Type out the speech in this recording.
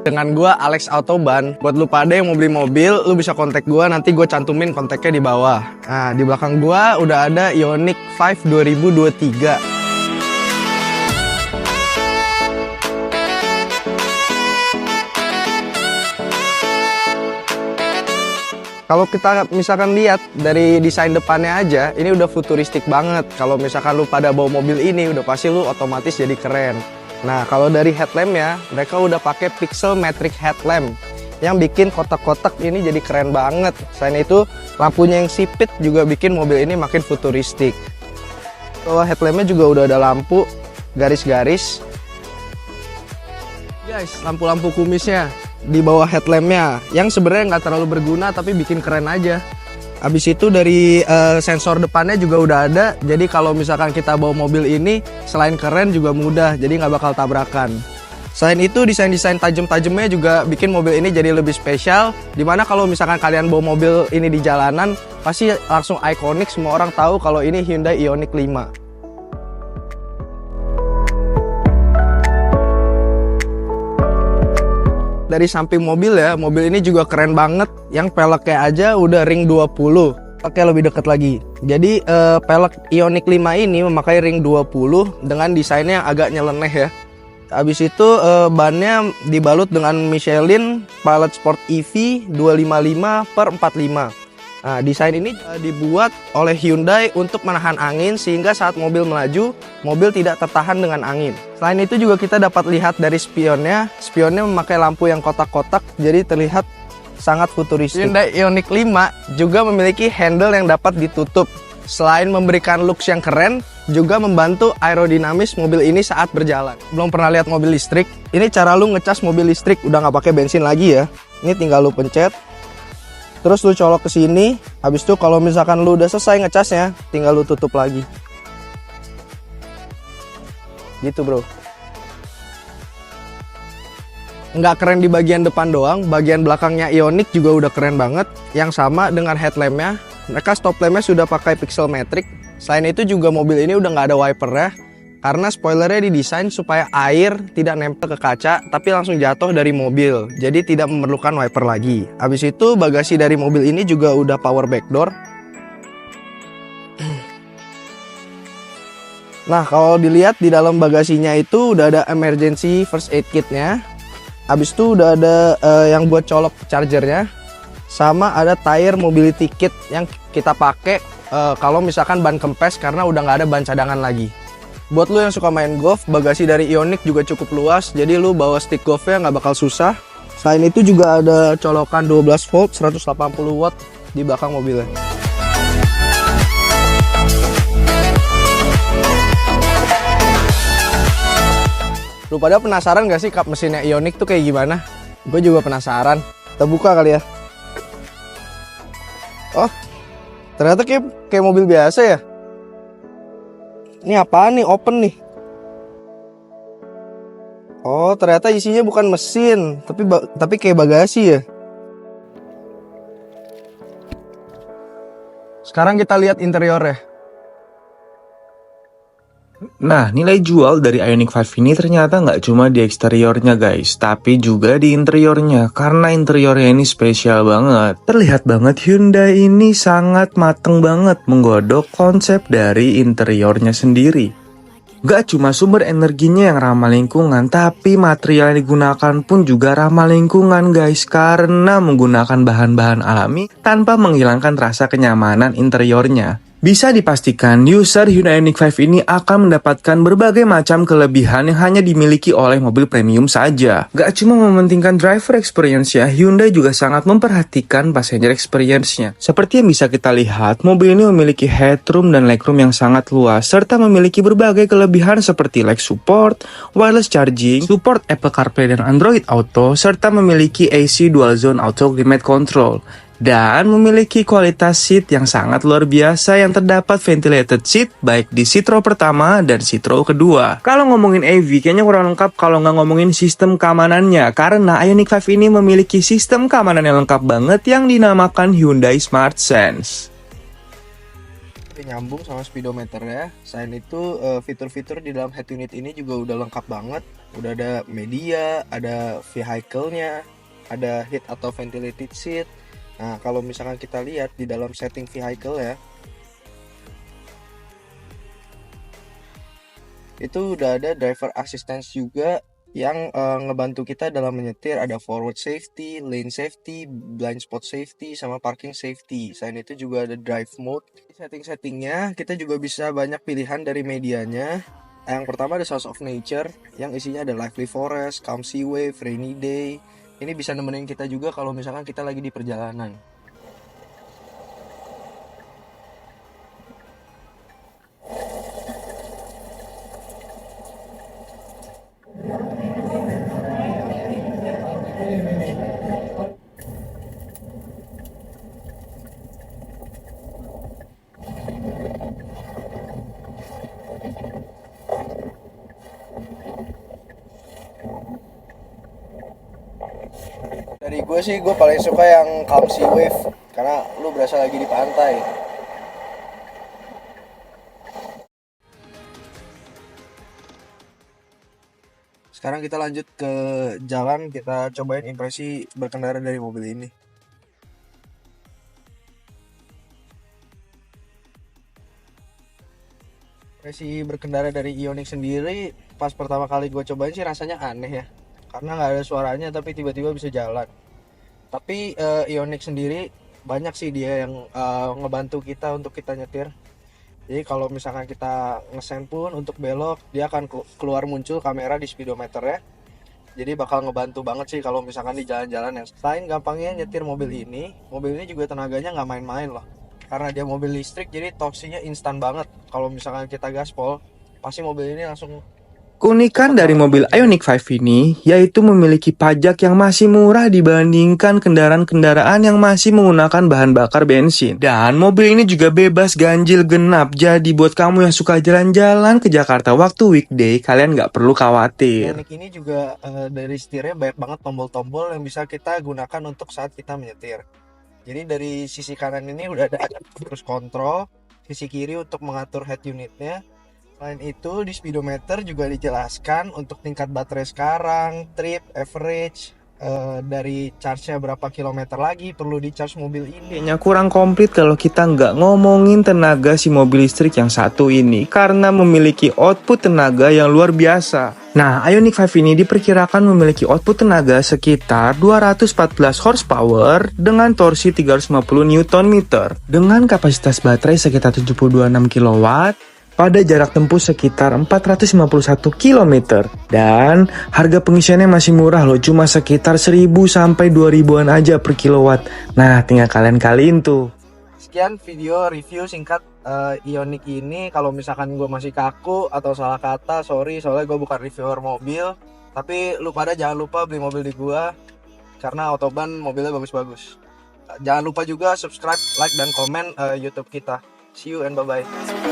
dengan gua Alex Autoban. Buat lu pada yang mau beli mobil, lu bisa kontak gua, nanti gua cantumin kontaknya di bawah. Nah, di belakang gua udah ada Ioniq 5 2023. Kalau kita misalkan lihat dari desain depannya aja, ini udah futuristik banget. Kalau misalkan lu pada bawa mobil ini, udah pasti lu otomatis jadi keren. Nah, kalau dari headlampnya, mereka udah pakai pixel matrix headlamp yang bikin kotak-kotak ini jadi keren banget. Selain itu, lampunya yang sipit juga bikin mobil ini makin futuristik. Kalau headlampnya juga udah ada lampu garis-garis. Guys, lampu-lampu kumisnya di bawah headlampnya yang sebenarnya nggak terlalu berguna tapi bikin keren aja. Habis itu dari sensor depannya juga udah ada, jadi kalau misalkan kita bawa mobil ini selain keren juga mudah, jadi nggak bakal tabrakan. Selain itu desain-desain tajam-tajamnya juga bikin mobil ini jadi lebih spesial, dimana kalau misalkan kalian bawa mobil ini di jalanan pasti langsung ikonik, semua orang tahu kalau ini Hyundai Ioniq 5. Dari samping mobil ya, mobil ini juga keren banget. Yang peleknya aja udah ring 20. Oke, lebih dekat lagi. Jadi pelek Ioniq 5 ini memakai ring 20 dengan desainnya yang agak nyeleneh ya. Habis itu bannya dibalut dengan Michelin Pilot Sport EV 255/45. Nah, desain ini dibuat oleh Hyundai untuk menahan angin sehingga saat mobil melaju, mobil tidak tertahan dengan angin. Selain itu juga kita dapat lihat dari spionnya. Spionnya memakai lampu yang kotak-kotak, jadi terlihat sangat futuristik. Hyundai Ioniq 5 juga memiliki handle yang dapat ditutup. Selain memberikan looks yang keren, juga membantu aerodinamis mobil ini saat berjalan. Belum pernah lihat mobil listrik? Ini cara lu ngecas mobil listrik, udah nggak pakai bensin lagi ya. Ini tinggal lu pencet. Terus lu colok ke sini, habis itu kalau misalkan lu udah selesai ngecasnya, tinggal lu tutup lagi. Gitu bro. Nggak keren di bagian depan doang, bagian belakangnya Ioniq juga udah keren banget. Yang sama dengan headlampnya, mereka stop lampnya sudah pakai pixel matrix. Selain itu juga mobil ini udah nggak ada wipernya, karena spoilernya didesain supaya air tidak nempel ke kaca tapi langsung jatuh dari mobil, jadi tidak memerlukan wiper lagi. Habis itu bagasi dari mobil ini juga udah power back door. Nah, kalau dilihat di dalam bagasinya itu udah ada emergency first aid kitnya. Habis itu udah ada yang buat colok chargernya, sama ada tire mobility kit yang kita pakai kalau misalkan ban kempes karena udah nggak ada ban cadangan lagi. Buat lu yang suka main golf, bagasi dari Ioniq juga cukup luas, jadi lu bawa stick golfnya nggak bakal susah. Selain itu juga ada colokan 12 volt 180 watt di belakang mobilnya. Lu pada penasaran gak sih kap mesinnya Ioniq tuh kayak gimana? Gue juga penasaran. Kita buka kali ya. Oh, ternyata kayak mobil biasa ya. Ini apaan nih? Open nih. Oh, ternyata isinya bukan mesin, tapi kayak bagasi ya. Sekarang kita lihat interiornya. Nah, nilai jual dari Ioniq 5 ini ternyata nggak cuma di eksteriornya guys, tapi juga di interiornya, karena interiornya ini spesial banget. Terlihat banget Hyundai ini sangat mateng banget menggodok konsep dari interiornya sendiri. Gak cuma sumber energinya yang ramah lingkungan, tapi material yang digunakan pun juga ramah lingkungan guys, karena menggunakan bahan-bahan alami tanpa menghilangkan rasa kenyamanan interiornya. Bisa dipastikan user Hyundai Ioniq 5 ini akan mendapatkan berbagai macam kelebihan yang hanya dimiliki oleh mobil premium saja. Gak cuma mementingkan driver experience-nya, Hyundai juga sangat memperhatikan passenger experience-nya. Seperti yang bisa kita lihat, mobil ini memiliki headroom dan legroom yang sangat luas, serta memiliki berbagai kelebihan seperti leg support, wireless charging, support Apple CarPlay dan Android Auto, serta memiliki AC Dual Zone Auto Climate Control. Dan memiliki kualitas seat yang sangat luar biasa yang terdapat ventilated seat baik di seat row pertama dan seat row kedua. Kalau ngomongin AV kayaknya kurang lengkap kalau nggak ngomongin sistem keamanannya, karena Ioniq 5 ini memiliki sistem keamanan yang lengkap banget yang dinamakan Hyundai Smart Sense. nyambung sama speedometer ya. Selain itu fitur-fitur di dalam head unit ini juga udah lengkap banget. Udah ada media, ada vehicle-nya, ada heat atau ventilated seat. Nah, kalau misalkan kita lihat di dalam setting vehicle ya, itu udah ada driver assistance juga yang ngebantu kita dalam menyetir. Ada forward safety, lane safety, blind spot safety, sama parking safety. Selain itu juga ada drive mode. Setting-settingnya kita juga bisa banyak pilihan dari medianya. Yang pertama ada Source of Nature yang isinya ada lively forest, calm sea wave, rainy day. Ini bisa nemenin kita juga kalau misalkan kita lagi di perjalanan. Dari gue sih, gue paling suka yang calm sea wave karena lu berasa lagi di pantai. Sekarang kita lanjut ke jalan, kita cobain impresi berkendara dari mobil ini. Impresi berkendara dari Ioniq sendiri, pas pertama kali gue cobain sih rasanya aneh ya. Karena nggak ada suaranya tapi tiba-tiba bisa jalan. Tapi Ioniq sendiri banyak sih dia yang ngebantu kita untuk kita nyetir. Jadi kalau misalkan kita ngesen pun untuk belok, dia akan keluar muncul kamera di speedometer ya. Jadi bakal ngebantu banget sih kalau misalkan di jalan-jalan. Yang selain gampangnya nyetir mobil ini juga tenaganya nggak main-main loh. Karena dia mobil listrik, jadi torsinya instan banget. Kalau misalkan kita gaspol, pasti mobil ini langsung. Keunikan dari mobil Ioniq 5 ini yaitu memiliki pajak yang masih murah dibandingkan kendaraan-kendaraan yang masih menggunakan bahan bakar bensin. Dan mobil ini juga bebas ganjil genap, jadi buat kamu yang suka jalan-jalan ke Jakarta waktu weekday, kalian nggak perlu khawatir. Ioniq ini juga dari setirnya banyak banget tombol-tombol yang bisa kita gunakan untuk saat kita menyetir. Jadi dari sisi kanan ini udah ada cruise control, sisi kiri untuk mengatur head unitnya. Selain itu di speedometer juga dijelaskan untuk tingkat baterai sekarang, trip, average, dari charge-nya berapa kilometer lagi perlu di charge mobil ini. Kayaknya kurang komplit kalau kita nggak ngomongin tenaga si mobil listrik yang satu ini, karena memiliki output tenaga yang luar biasa. Nah, Ioniq 5 ini diperkirakan memiliki output tenaga sekitar 214 horsepower dengan torsi 350 Nm dengan kapasitas baterai sekitar 72,6 kW pada jarak tempuh sekitar 451 km. Dan harga pengisiannya masih murah loh, cuma sekitar 1.000 sampai 2.000-an aja per kilowatt. Nah, tinggal kalian kaliin tuh. Sekian video review singkat Ioniq ini. Kalau misalkan gue masih kaku atau salah kata, sorry, soalnya gue bukan reviewer mobil. Tapi lu pada jangan lupa beli mobil di gue, karena Autoban mobilnya bagus-bagus. Jangan lupa juga subscribe, like, dan komen YouTube kita. See you and bye-bye.